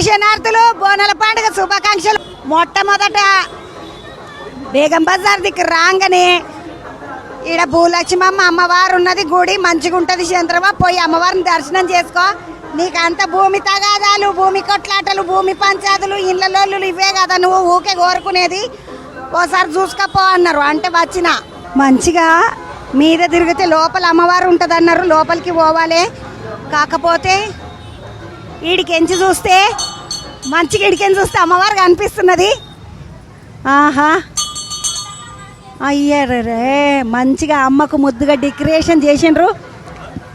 శనార్థులు బోనాల పండుగ శుభాకాంక్షలు. మొట్టమొదట బేగం బజార్ దిక్కు రాగానే ఈడ భూలక్ష్మమ్మ అమ్మవారు ఉన్నది, గుడి మంచిగా ఉంటుంది. చంద్రమా పోయి అమ్మవారిని దర్శనం చేసుకో. నీకు అంత భూమి తగాదాలు, భూమి కొట్లాటలు, భూమి పంచాదులు, ఇళ్ళ లోళ్ళు ఇవే కదా నువ్వు ఊకే కోరుకునేది. ఓసారి చూసుకపో అన్నారు. అంటే వచ్చిన మంచిగా మీద తిరిగితే లోపల అమ్మవారు ఉంటుంది అన్నారు. లోపలికి పోవాలి. కాకపోతే ఈడికెంచి చూస్తే మంచిగా ఈడికెంచి చూస్తే అమ్మవారు కనిపిస్తున్నది. ఆహా అయ్యారే మంచిగా అమ్మకు ముద్దుగా డెకరేషన్ చేసిండ్రు.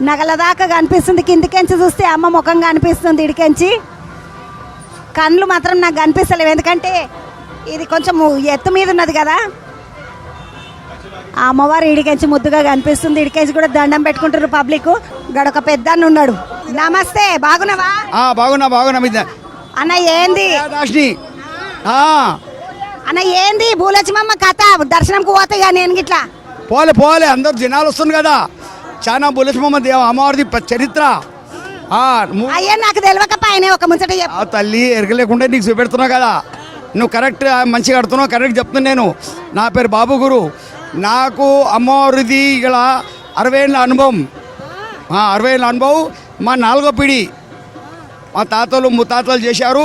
నగల దాకా కనిపిస్తుంది. కిందికెంచి చూస్తే అమ్మ ముఖం కనిపిస్తుంది. ఇడికెంచి కళ్ళు మాత్రం నాకు కనిపిస్తలేవు, ఎందుకంటే ఇది కొంచెం ఎత్తు మీద ఉన్నది కదా. ఆ అమ్మవారు ఇడికెంచి ముద్దుగా కనిపిస్తుంది. ఇడికెంచి కూడా దండం పెట్టుకుంటారు పబ్లిక్. గడొక పెద్దాన్ని ఉన్నాడు. నమస్తే, బాగున్నావా? బాగున్నా అన్న. ఏంది అన్న ఏంది భూలక్ష్మమ్మ కథ? దర్శనంకు పోతే నేను గిట్లా పోలే అందరు జనాలు వస్తుంది కదా. చాలా భూలక్ష్మమ్మ అమ్మవారిది చరిత్ర. అయ్యా నాకు తెలియకపోయినా ఒక ముచ్చట చెప్పు. తల్లి ఎరగలేకుండా నీకు చూపెడుతున్నావు కదా. నువ్వు కరెక్ట్ మంచిగా ఆడుతున్నావు, కరెక్ట్ చెప్తున్నా. నేను నా పేరు బాబు గురు. నాకు అమ్మవారిది ఇలా 60 ఏళ్ళ అనుభవం. 60 ఏళ్ళ అనుభవం. మా 4వ పీడి మా తాతలు ముత్తాతలు చేశారు.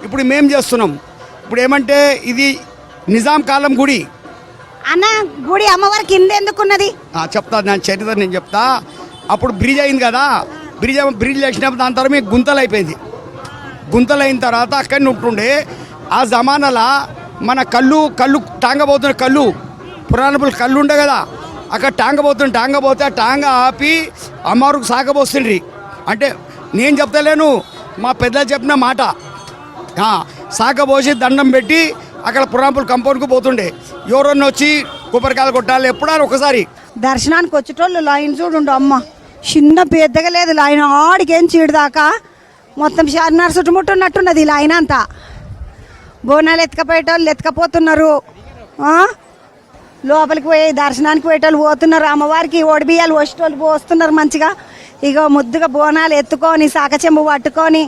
ఇప్పుడు మేము చేస్తున్నాం. ఇప్పుడు ఏమంటే ఇది నిజాం కాలం గుడి. అన్న గుడి అమ్మవారి కింద ఎందుకున్నది చెప్తా. నేను చరిత్ర నేను చెప్తా. అప్పుడు బ్రిడ్జ్ అయింది కదా. బ్రిడ్జ్ వేసినప్పుడు దాని తర్వాత మీకు గుంతలు అయిపోయింది. గుంతలు అయిన తర్వాత అక్కడిని ఉంటుండే. ఆ జమానాలో మన కళ్ళు టాంగబోతున్న కళ్ళు పురాణపులు కళ్ళు ఉండే కదా. అక్కడ టాంగబోతే ఆ టాంగ ఆపి అమ్మవారికి సాగబోస్తుండ్రి. అంటే నేను చెప్తలేను, మా పెద్దలు చెప్పిన మాట. సాగబోసి దండం పెట్టి అక్కడ పురాణపులు కంపౌండ్కు పోతుండే. ఎవరన్నా వచ్చి కొబ్బరికాయలు కొట్టాలి ఎప్పుడైనా ఒకసారి. దర్శనానికి వచ్చేటోళ్ళు లైన్ చూడు అమ్మ, చిన్న పెద్దగా లేదు లైన్. ఆడికేం చీడు దాకా మొత్తం చార్మినార్ చుట్టుముట్టున్నట్టున్నది లైన్ అంతా. బోనాలు ఎత్తుకపోయేటోళ్ళు ఎత్తుకపోతున్నారు. లోపలికి పోయి దర్శనానికి పోయేటోళ్ళు పోతున్నారు. అమ్మవారికి ఒడిబియ్యాలు వచ్చేటోళ్ళు పోస్తున్నారు మంచిగా. ఇక ముద్దుగా బోనాలు ఎత్తుకొని సాకచెంబు పట్టుకొని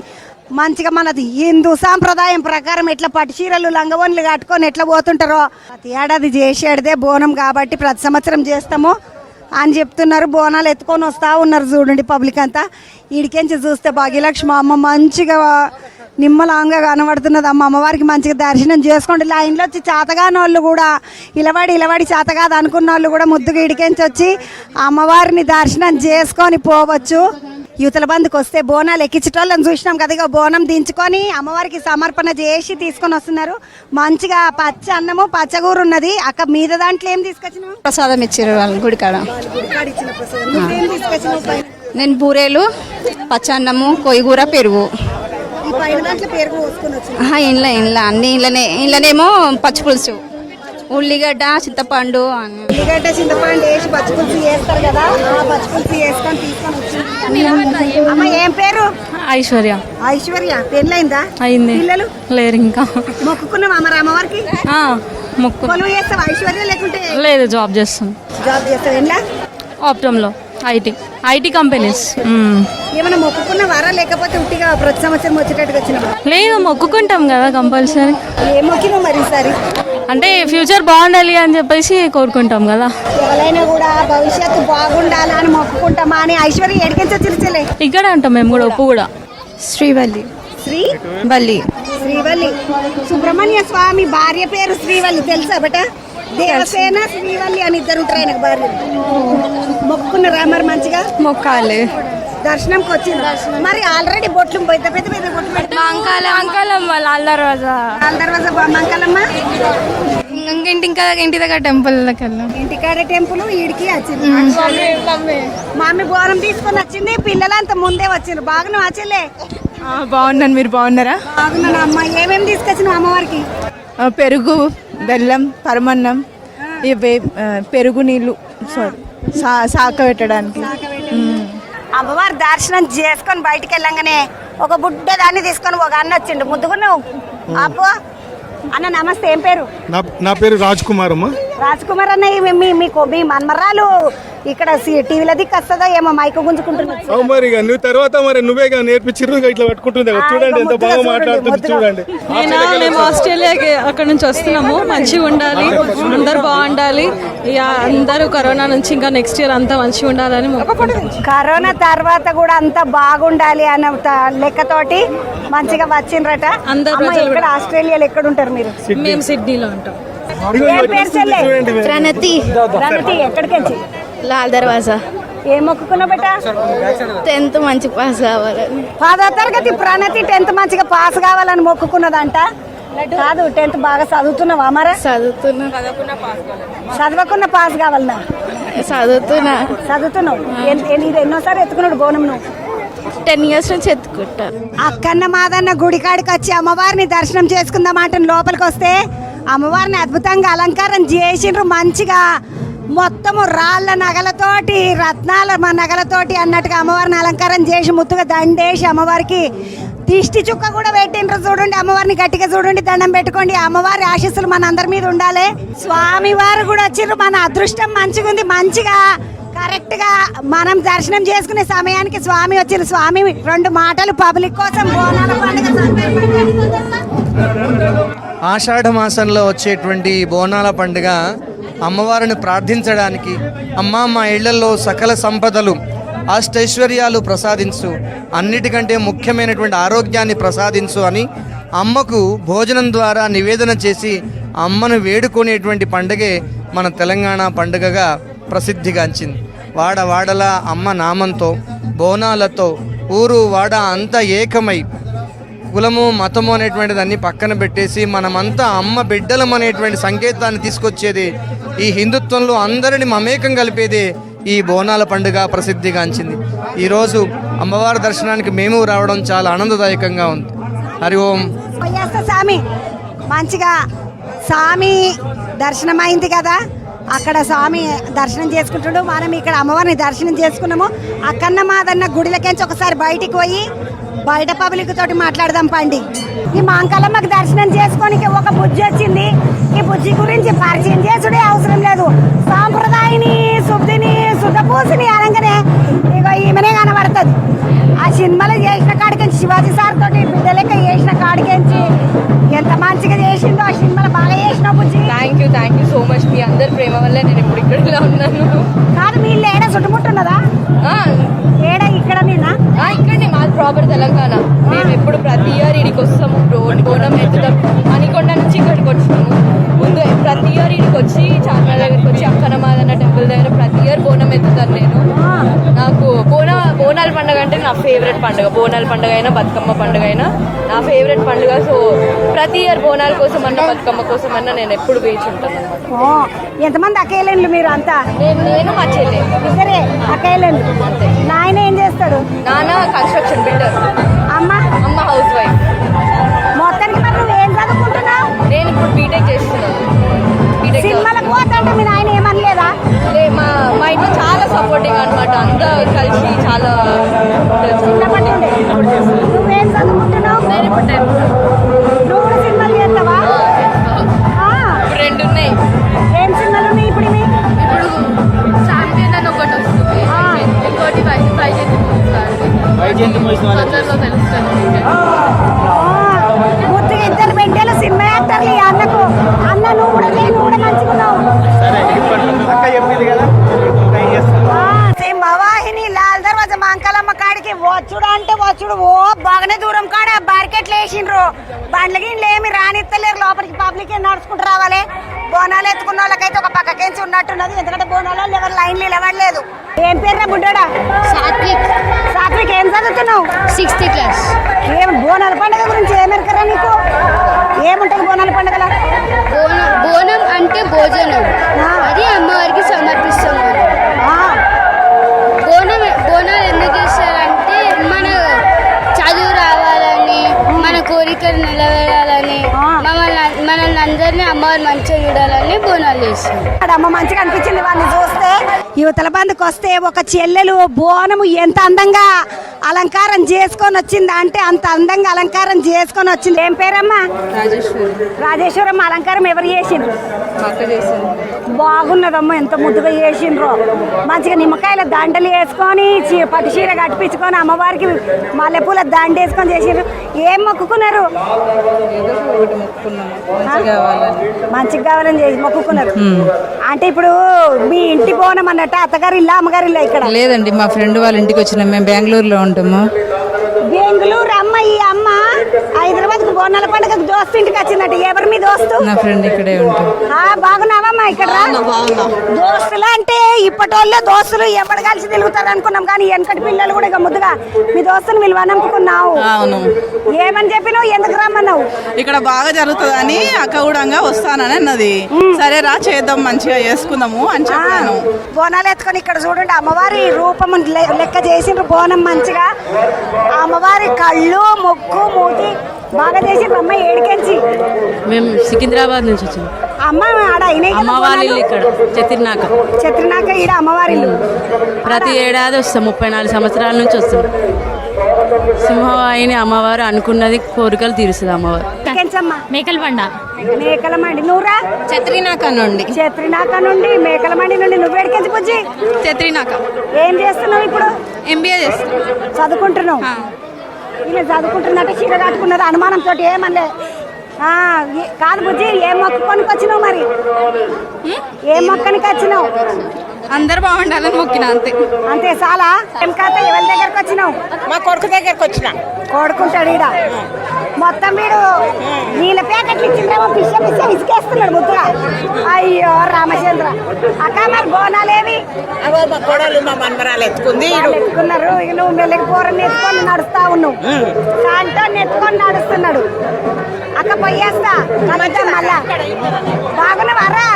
మంచిగా మనది హిందూ సాంప్రదాయం ప్రకారం ఎట్లా పట్టు చీరలు లంగవోన్లు కట్టుకొని ఎట్లా పోతుంటారో ప్రతి ఏడాది చేసేదే బోనం కాబట్టి ప్రతి సంవత్సరం చేస్తాము అని చెప్తున్నారు. బోనాలు ఎత్తుకొని వస్తూ ఉన్నారు చూడండి పబ్లిక్ అంతా. ఈడికెంచి చూస్తే భాగ్యలక్ష్మి అమ్మ మంచిగా నిమ్మలాంగా కనబడుతున్నది. అమ్మవారికి మంచిగా దర్శనం చేసుకోండి. లైన్లో వచ్చి చేతగాని వాళ్ళు కూడా ఇలవడి చేతగాదు అనుకున్న వాళ్ళు కూడా ముద్దుగా ఇడికెంచి వచ్చి అమ్మవారిని దర్శనం చేసుకొని పోవచ్చు. యువతల బంధుకు వస్తే బోనాలు ఎక్కించటోళ్ళని చూసినాం కదా. ఇక బోనం దించుకొని అమ్మవారికి సమర్పణ చేసి తీసుకొని వస్తున్నారు. మంచిగా పచ్చ అన్నము పచ్చగూర ఉన్నది. అక్క మీద దాంట్లో ఏం తీసుకొచ్చినావు? ప్రసాదం ఇచ్చారు వాళ్ళు గుడికాడ. నేను బూరేలు, పచ్చ అన్నము, కొయ్యగూర, పెరుగు. ఇంట్లో అన్ని ఇంట్లోనేమో పచ్చి పులుసు, ఉల్లిగడ్డ, చింతపండు వేసి పచ్చి పులుసు చేస్తారు కదా. ఆ పచ్చి పులుసు వేసుకొని తీసుకొని వచ్చింది. అమ్మ ఏం పేరు? ఐశ్వర్య. పెళ్ళైందా? అయింది. పిల్లలు లేరు ఇంకా. మొక్కుకున్నావా మరి అమ్మవారికి? మొక్కు. కొలువు చేస్తావా ఐశ్వర్య? లేకుంటే లేదు, జాబ్ చేస్తాను. జాబ్ చేస్తావు? ఎలా? ఆప్టంలో ఐటీ కంపెనీస్. ఏమైనా మొక్కుకున్నవారా లేకపోతే ఉట్టిగా ప్రతి సంవత్సరం వచ్చేటట్టుగా వచ్చినావా? లేదు, మొక్కుకుంటాం కదా కంపల్సరీ. ఏం మొక్కినావు మరి ఈసారి? అంటే ఫ్యూచర్ బాగుండాలి అని చెప్పేసి కోరుకుంటాం కదా. ఎవరైనా కూడా భవిష్యత్తు బాగుండాలి అని మొక్కుకుంటామా అని. ఐశ్వర్య ఎడికించి వచ్చిలే? ఇక్కడే ఉంటాం మేము కూడా. ఉప్పు కూడా. శ్రీవల్లి. సుబ్రహ్మణ్య స్వామి భార్య పేరు శ్రీవల్లి, తెలుసా బట? దేవసేన శ్రీవల్లి అని ఇద్దరు ఉంటారు ఆయనకు భార్య. మొక్కుకున్నారా మరి? మంచిగా మొక్కాలి. దర్శనంకి వచ్చింది మరి. ఆల్రెడీ బొట్లు పెద్ద బొట్లు మంకాలమ్మ ఇంటి దగ్గర టెంపుల్. ఇంటికాడ టెంపుల్ ఈడికి వచ్చింది. మామి బోనం తీసుకొని వచ్చింది. పిల్లలంతా ముందే వచ్చిండ్రు. బాగా వచ్చలే? బాగున్నాను. మీరు బాగున్నారా? బాగున్నాను అమ్మ. ఏమేమి తీసుకొచ్చినావు అమ్మవారికి? పెరుగు, బెల్లం, పరమన్నం, పెరుగు నీళ్ళు, సాక పెట్టడానికి. అమ్మవారి దర్శనం చేసుకొని బయటికి వెళ్ళంగానే ఒక బుడ్డ దాన్ని తీసుకొని ఒక అన్న వచ్చిండు. ముద్దుకున్నావు అప్పు అన్న. నమస్తే, ఏం పేరు? నా పేరు రాజ్ కుమార్ అమ్మ. రాజ్ కుమార్ అన్న, మీకు మీ మన్మరాలు ఇక్కడ టీవీలో దిక్కు వస్తుందో ఏమో మైకు గుంజుకుంటున్నారు. అవు మరి ఇక నువ్వు తర్వాత మరి నువ్వేగా నేర్పించిర్రు ఇట్లా పట్టుకుంటుంది చూడండి ఎంత బాగా మాట్లాడుతుంది చూడండి. మేము ఆస్ట్రేలియాకి అక్కడ నుంచి వస్తున్నాము. మంచిగా ఉండాలి, అందరు బాగుండాలి, ఇక అందరూ కరోనా నుంచి ఇంకా నెక్స్ట్ ఇయర్ అంతా మంచిగా ఉండాలని కరోనా తర్వాత కూడా అంతా బాగుండాలి అన్న లెక్కతోటి మంచిగా వచ్చిండ్రట. అందరూ ఇక్కడ ఆస్ట్రేలియాలో ఎక్కడ ఉంటారు మీరు? మేము సిడ్నీలో ఉంటాం. ఏం పేరు చెల్లె? ప్రణతి ప్రణతి ఎక్కడికి వచ్చి? లాల్ దర్వాజా. ఏం మొక్కుకున్నావు బెట? 10th మంచి పాస్ కావాలని. 10వ తరగతి ప్రణతి 10th మంచిగా పాస్ కావాలని మొక్కుకున్నదంట. కాదు 10th బాగా చదువుతున్నావా మరా? చదువుతున్నా. చదవకుండా పాస్ కావాలన్నా? చదువుతున్నావు. ఇది ఎన్నోసారి ఎత్తుకున్నాడు బోనం నువ్వు? 10 years నుంచి ఎత్తుకుంటా. అక్కన్న మాదన్న గుడి కాడికి వచ్చి అమ్మవారిని దర్శనం చేసుకుందామంటే లోపలికి వస్తే అమ్మవారిని అద్భుతంగా అలంకారం చేసిండ్రు. మంచిగా మొత్తము రాళ్ళ నగలతోటి రత్నాల నగలతోటి అన్నట్టుగా అమ్మవారిని అలంకారం చేసి ముత్తుగా దండేసి అమ్మవారికి దిష్టి చుక్క కూడా పెట్టిండ్రు. చూడండి అమ్మవారిని గట్టిగా చూడండి, దండం పెట్టుకోండి. అమ్మవారి ఆశీస్సులు మన అందరి మీద ఉండాలి. స్వామి వారు కూడా వచ్చిండ్రు. మన అదృష్టం మంచిగా ఉంది. మంచిగా కరెక్ట్ గా మనం దర్శనం చేసుకునే సమయానికి స్వామి వచ్చిండ్రు. స్వామి 2 మాటలు పబ్లిక్ కోసం బోనాల పండుగ. ఆషాఢ మాసంలో వచ్చేటువంటి బోనాల పండుగ అమ్మవారిని ప్రార్థించడానికి, అమ్మ మా ఇళ్లలో సకల సంపదలు అష్టైశ్వర్యాలు ప్రసాదించు, అన్నిటికంటే ముఖ్యమైనటువంటి ఆరోగ్యాన్ని ప్రసాదించు అని అమ్మకు భోజనం ద్వారా నివేదన చేసి అమ్మను వేడుకునేటువంటి పండుగే మన తెలంగాణ పండుగగా ప్రసిద్ధిగాంచింది. వాడవాడల అమ్మ నామంతో బోనాలతో ఊరు వాడ అంతా ఏకమై కులము మతము అనేటువంటిది అన్ని పక్కన పెట్టేసి మనమంతా అమ్మ బిడ్డలం అనేటువంటి సంకేతాన్ని తీసుకొచ్చేది, ఈ హిందుత్వంలో అందరిని మమేకం కలిపేదే ఈ బోనాల పండుగ ప్రసిద్ధిగాంచింది. ఈరోజు అమ్మవారి దర్శనానికి మేము రావడం చాలా ఆనందదాయకంగా ఉంది. హరి ఓం. స్వామి మంచిగా స్వామి దర్శనం అయింది కదా, అక్కడ స్వామి దర్శనం చేసుకుంటున్నాడు. మనం ఇక్కడ అమ్మవారిని దర్శనం చేసుకున్నాము. అక్కన్న మాదన్న గుడిలకెంచి ఒకసారి బయటికి పోయి బయట పబ్లిక్ తోటి మాట్లాడదాం పండి. ఈ మాంకాలమ్మకి దర్శనం చేసుకోనికి ఒక బుజ్జి వచ్చింది. ఈ బుజ్జి గురించి పరిచయం చేసుడే అవసరం లేదు. సాంప్రదాయని శుద్ధిని శుద్ధపూసిని అనగానే ఇక ఈమెనే కనబడుతుంది. ఆ సినిమాలో చేసిన కాడికెంచి శివాజీ సార్ తోటి బిడ్డ లెక్క చేసిన కాడికెంచి ఎంత మంచిగా చేసిందో. ఆ సినిమాలో బాగా చేసినావు Bujji. Thank you so much. మీ అందరి ప్రేమ వల్ల నేను ఇప్పుడు ఇక్కడ ఉన్నాను. కాదు మీ ఇల్లు ఏడా చుట్టుముట్టున్నదా? ఏడా ఇక్కడ నేనా? ఇక్కడనే మాది ప్రాపర్ తెలంగాణ. మేము ఎప్పుడు ప్రతి ఇయర్ ఇడికి వస్తాము, బోనం ఎత్తుతాం. మణికొండ నుంచి ఇక్కడికి వచ్చినాము. ముందు ప్రతి ఇయర్ ఇడికి వచ్చి చార్మినార్ దగ్గరికి వచ్చి అక్కన మాదన్న టెంపుల్ దగ్గర ప్రతి ఇయర్ బోనం ఎత్తుతాను నేను. నాకు బోనాల పండుగ అంటే నా ఫేవరెట్ పండుగ. బోనాల పండుగ అయినా బతుకమ్మ పండుగ అయినా నా ఫేవరెట్ పండుగ. సో ప్రతి ఇయర్ బోనాల కోసం అన్న బతుకమ్మ కోసం అన్న నేను ఎప్పుడు వేచి ఉంటాను అనమాట. ఎంతమంది అకేలేండ్లు మీరు అంతా? నేను మా చెల్లి ఇద్దరే అకేలేండ్లు. నాయన ఏం చేస్తాడు? నాన్న కన్స్ట్రక్షన్ బిల్డర్, అమ్మ హౌస్ వైఫ్. మొత్తానికి మరి నువ్వు ఏం చదువుకుంటున్నావు? నేను ఇప్పుడు బీటెక్ చేస్తున్నాను. సినిమాలకు పోతాంటే మీ నాయన ఏమనలేదా? మా ఇంట్లో చాలా సపోర్టింగ్ అనమాట. అంతా కలిసి చాలా చిన్నప్పటి నుండి. నువ్వేం చదువుకుంటున్నావు? నేను ఇప్పుడు 10th. నువ్వు కూడా సినిమాలు చేస్తావా? ఇప్పుడు 2 ఉన్నాయి. ఏం సినిమాలు ఉన్నాయి ఇప్పుడు? ఇప్పుడు ఛాంపియన్ అని ఒకటి వస్తుంది, ఇంకోటి తొందరలో తెలుస్తుంది. ముద్దుగా ఇద్దరు బిడ్డలు సినిమా యాక్టర్లు. ఈ అన్నకు అన్న నువ్వు కూడా మంచిగున్నావు. సింహవాహిని లాల్ దర్వాజా మాంకాలమ్మ కాడికి వచ్చుడు అంటే వచ్చుడు. ఓ బాగానే దూరం కాడ బార్కెట్లు వేసిండ్రు. బండ్ల గిండ్లు ఏమి రానిత్తలేరు. లోపలికి పబ్లిక్ నడుచుకుంటూ రావాలి. బోనాలు ఎత్తుకున్న వాళ్ళకైతే ఒక పక్కకేంచి ఉన్నట్టున్నది. ఎందుకంటే బోనాలు ఎవరు లైన్లు నిలబడలేదు. ఏం పేరురా బుడ్డా? సాత్విక్. ఏం చదువుతున్నావు? 6th class. ఏం బోనాల పండుగ గురించి ఏమెరకరా నీకు? ఏముంటుంది బోనాల పండుగలో? బోనం అంటే భోజనం, అది అమ్మవారికి సమర్పిస్తాం. బోనాలు ఎందుకు చేస్తారంటే మన చదువు రావాలని, మన కోరికలు నిలవేరాలని, మనల్ని అందరినీ అమ్మవారు మంచిగా చూడాలని బోనాలు చేస్తాం. అమ్మ మంచిగా అనిపించింది వాళ్ళని చూస్తే. యువతల బంధుకు వస్తే ఒక చెల్లెలు బోనము ఎంత అందంగా అలంకారం చేసుకొని వచ్చింది అంటే అంత అందంగా అలంకారం చేసుకొని వచ్చింది. ఏం పేరమ్మా? రాజేశ్వరమ్మ. అలంకారం ఎవరు చేసిండ్రు? బాగున్నదమ్మా, ఎంత ముద్దుగా చేసిండ్రు. మంచిగా నిమ్మకాయల దండలు వేసుకొని పట్టు చీర కట్టించుకొని అమ్మవారికి మల్లెపూల దండ వేసుకొని చేసిండ్రు. ఏం మొక్కుకున్నారు? మంచిగా కావాలని చేసి మొక్కుకున్నారు. అంటే ఇప్పుడు మీ ఇంటి బోనం అన్నట్టు అత్తగారి ఇల్లా అమ్మగారి ఇల్లా? ఇక్కడ లేదండి, మా ఫ్రెండ్ వాళ్ళ ఇంటికి వచ్చినాం. మేము బెంగళూరులో ఉంటాము. బెంగళూరు అమ్మ. ఈ అమ్మ హైదరాబాద్ బోనాల పండుగకు దోస్తు ఇంటికి వచ్చిందట. ఎవరు మీ దోస్తు? నా ఫ్రెండ్ ఇక్కడే ఉంటాం. బాగున్నావమ్మా? ఇక్కడ దోస్తులు అంటే ఇప్పటోళ్ళే దోస్తులు ఎప్పటి కలిసి తిరుగుతారు అనుకున్నాం, కానీ వెనకటి పిల్లలు కూడా ఇక ముద్దుగా మీ దోస్తుని విలువననుకున్నావు. అవును. ఏమని చెప్పినావు? ఎందుకు రమ్మన్నావు? ఇక్కడ బాగా జరుగుతుందని అక్క కూడా వస్తానని అన్నది. సరే రా చేద్దాం, మంచిగా చేసుకుందాము అని చెప్పాను. బోనాలు ఎత్తుకొని ఇక్కడ చూడండి అమ్మవారి రూపం లెక్క చేసిండ్రు. బోనం మంచిగా అమ్మవారి కళ్ళు ముక్కు మూతి బాగా చేసిండ్రు. అమ్మ ఏడికెంచి? మేము సికింద్రాబాద్ నుంచి వచ్చాము. అమ్మ ఆడ అమ్మవారి ఇల్లు ఇక్కడ చెత్రినాక ఈడ అమ్మవారి ఇల్లు. ప్రతి ఏడాది వస్తాం. 34 సంవత్సరాల నుంచి వస్తాం. సింహవాహిని అమ్మవారు అనుకున్నది కోరికలు తీరుస్తుంది అమ్మవారు. మేకల మండి. నువ్వురా? చత్రినాక నుండి. చెత్రినాక నుండి, మేకల మండి నుండి. నువ్వు ఏడికెంచి బుజ్జి? చత్రినాక. ఏం చేస్తున్నావు ఇప్పుడు? MBA చేస్తాను. చదువుకుంటున్నావు? ఇలా చదువుకుంటున్నట్టు చీర కట్టుకున్నది అనుమానంతో ఏమనలే. కాదు బుజ్జి, ఏ మొక్క కొనుక్కొచ్చినావు మరి? ఏ మొక్కనికి వచ్చినావు? అందరు బాగుండాలని మొక్కిన, అంతే. అంతే చాలా? ఏం కథ? ఎవరి దగ్గరకు వచ్చినావు? మా కొడుకు దగ్గరకు వచ్చిన. కొడుకుంటాడు ఈడ. మొత్తం వీడు నీళ్ళ ప్యాకెట్లు ఇచ్చిందేమో పిచ్చ ఇసుకేస్తున్నాడు ముద్దుగా. అయ్యో రామచంద్ర. అక్క మరి బోనాలేవి? మా కొడలు మా మనమరాలు ఎత్తుకుంది. ఎత్తుకున్నారు. ఇక నువ్వు మెల్లకి పూరని ఎత్తుకొని నడుస్తా ఉన్నావు. సాంటో ఎత్తుకొని నడుస్తున్నాడు. అక్క పోయేస్తా మళ్ళా. బాగున్నావారా?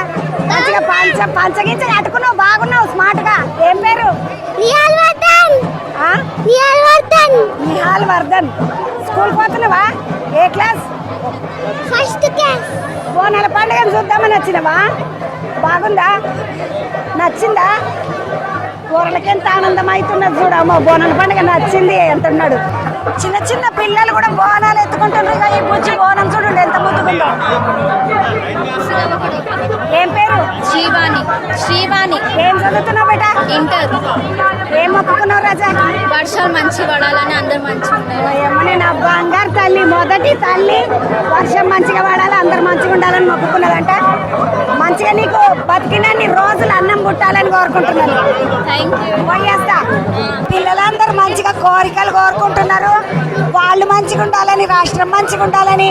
మంచిగా పంచగించ కట్టుకున్నావు. బాగున్నావు, స్మార్ట్ గా. ఏం పేరు? నిహాల్ వర్ధన్. స్కూల్ పోతున్నావా? ఏ క్లాస్? First class. బోనాల పండుగను చూద్దామని వచ్చినవా? బాగుందా? నచ్చిందా? కూరలకి ఎంత ఆనందం అవుతున్నది చూడమ్మా. బోనాల పండుగ నచ్చింది అంటున్నాడు. చిన్న చిన్న పిల్లలు కూడా బోనాలు ఎత్తుకుంటున్నారు. ఈ బుజ్జి బోనం చూడండి ఎంత ముద్దుకుందో. ఏం పేరు? శ్రీవాణి. ఏం చదువుతున్నావు బేటా? ఇంటర్. ఏం మొక్కుకున్నావు రాజా? వర్షాలు మంచి పడాలని అందరు మంచిగా ఏమని నా బంగారు తల్లి, మొదటి తల్లి. వర్షం మంచిగా పడాలి, అందరు మంచిగా ఉండాలని మొక్కుకున్నదంట. మంచిగా నీకు బతికినన్ని రోజులు అన్నం పుట్టాలని కోరుకుంటున్నాను. పోయేస్తా. పిల్లలందరూ మంచిగా కోరికలు కోరుకుంటున్నారు. వాళ్ళు మంచిగా ఉండాలని, రాష్ట్రం మంచిగా ఉండాలని.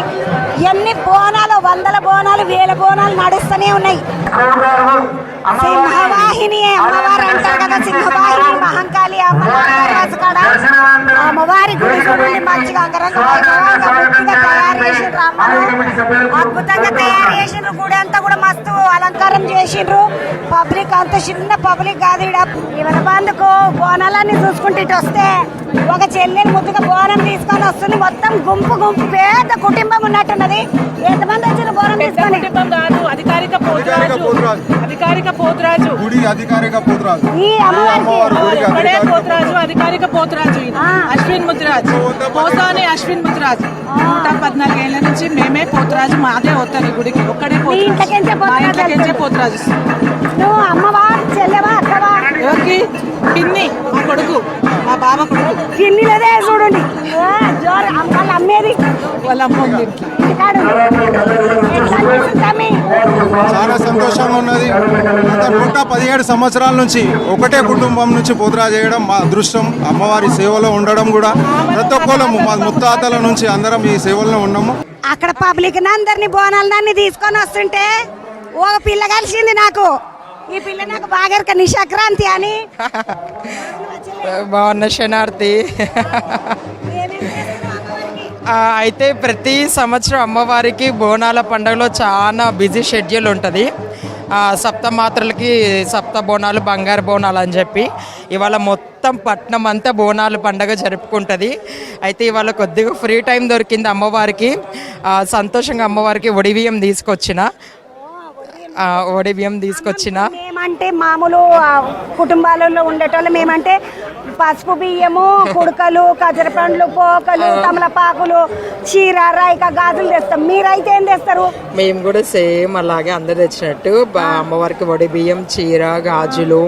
ఎన్ని బోనాలు, 100 బోనాలు, 1000 బోనాలు నడుస్తూనే ఉన్నాయి. సింహవాహిని అమ్మవారు అంటారు కదా, సింహవాహిని మహంకాళి అమ్మవారి కాడ అమ్మవారి గుడి చూడండి. మంచిగా అంగరంగ వైభవంగా తయారు చేసిండ్రు. అద్భుతంగా తయారు చేసిండ్రు. గుడి అంతా కూడా మస్తు అలంకారం చేసిండ్రు. పబ్లిక్ అంత చిన్న పబ్లిక్ కాదు. ఇవల బందుకు బోనాలన్నీ చూసుకుంటూ ఇటు వస్తే ఒక చెల్లెని ముద్దుగా బోనం తీసుకొని వస్తుంది. మొత్తం గుంపు పెద్ద కుటుంబం ఉన్నట్టున్నది. ఎంతమంది వచ్చిన బోనం తీసుకొని? అధికారిక పోతురాజు గుడి, అధికారిక పోతురాజు. ఈ అమ్మవారికి పోతురాజు, అధికారిక పోతురాజు. అశ్విన్ ముద్రాజ్, పోసాని అశ్విన్ ముద్రాజ్. 114 ఏళ్ల నుంచి మేమే పోతురాజు. మాదే వస్తాను ఈ గుడికి. ఒక్కడే పోతురాజు. నువ్వు అమ్మవా, చెల్లెవా, అక్కవా? ఎవరికి? పిన్ని, మా కొడుకు, మా బావ కొడుకు. పిన్నిలదే చూడండి. జోరు వాళ్ళ అమ్మేది, వాళ్ళ అమ్మ ఉంది. చాలా సంతోషంగా ఉన్నది. గత 117 సంవత్సరాల నుంచి ఒకటే కుటుంబం నుంచి పోతురా చేయడం మా అదృష్టం. అమ్మవారి సేవలో ఉండడం కూడా ప్రతి ఒక్కళ్ళము, మా ముత్తాతల నుంచి అందరం ఈ సేవల్లో ఉన్నాము. అక్కడ పబ్లిక్ అందరినీ బోనాలన్నీ తీసుకొని వస్తుంటే ఒక పిల్ల కలిసింది నాకు. ఈ పిల్ల నాకు బాగా నిశాక్రాంతి అని. బాగున్న శనార్థి. అయితే ప్రతి సంవత్సరం అమ్మవారికి బోనాల పండుగలో చాలా బిజీ షెడ్యూల్ ఉంటుంది. సప్తమాత్రలకి సప్త బోనాలు, బంగారు బోనాలు అని చెప్పి ఇవాళ మొత్తం పట్నం అంతా బోనాలు పండుగ జరుపుకుంటుంది. అయితే ఇవాళ కొద్దిగా ఫ్రీ టైం దొరికింది అమ్మవారికి. సంతోషంగా అమ్మవారికి ఒడిబియ్యం తీసుకొచ్చిన. వడి బియ్యం తీసుకొచ్చిన. మేమంటే మామూలు కుటుంబాలలో ఉండేటోళ్ళు మేమంటే పసుపు బియ్యము కుడకలు కజర పండ్లు పోకలు తమలపాకులు చీర రైక గాజులు తెస్తాం. మీరైతే ఏం తెస్తారు? మేము కూడా సేమ్ అలాగే అందరు తెచ్చినట్టు అమ్మవారికి వడి బియ్యం, చీర, గాజులు,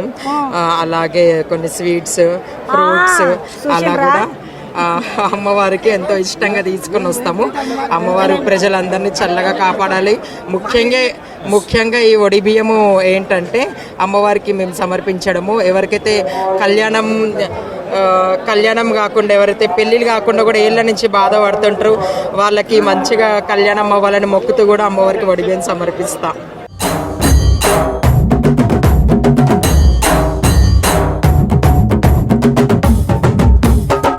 అలాగే కొన్ని స్వీట్స్, ఫ్రూట్స్ అలా కూడా అమ్మవారికి ఎంతో ఇష్టంగా తీసుకుని వస్తాము. అమ్మవారు ప్రజలందరినీ చల్లగా కాపాడాలి. ముఖ్యంగా ఈ వడి బియ్యము ఏంటంటే అమ్మవారికి మేము సమర్పించడము. ఎవరికైతే కళ్యాణం కాకుండా, ఎవరైతే పెళ్ళిళ్ళు కాకుండా కూడా ఏళ్ళ నుంచి బాధపడుతుంటారు వాళ్ళకి మంచిగా కళ్యాణం అవ్వాలని మొక్కుతూ కూడా అమ్మవారికి వడి బియ్యం సమర్పిస్తాం.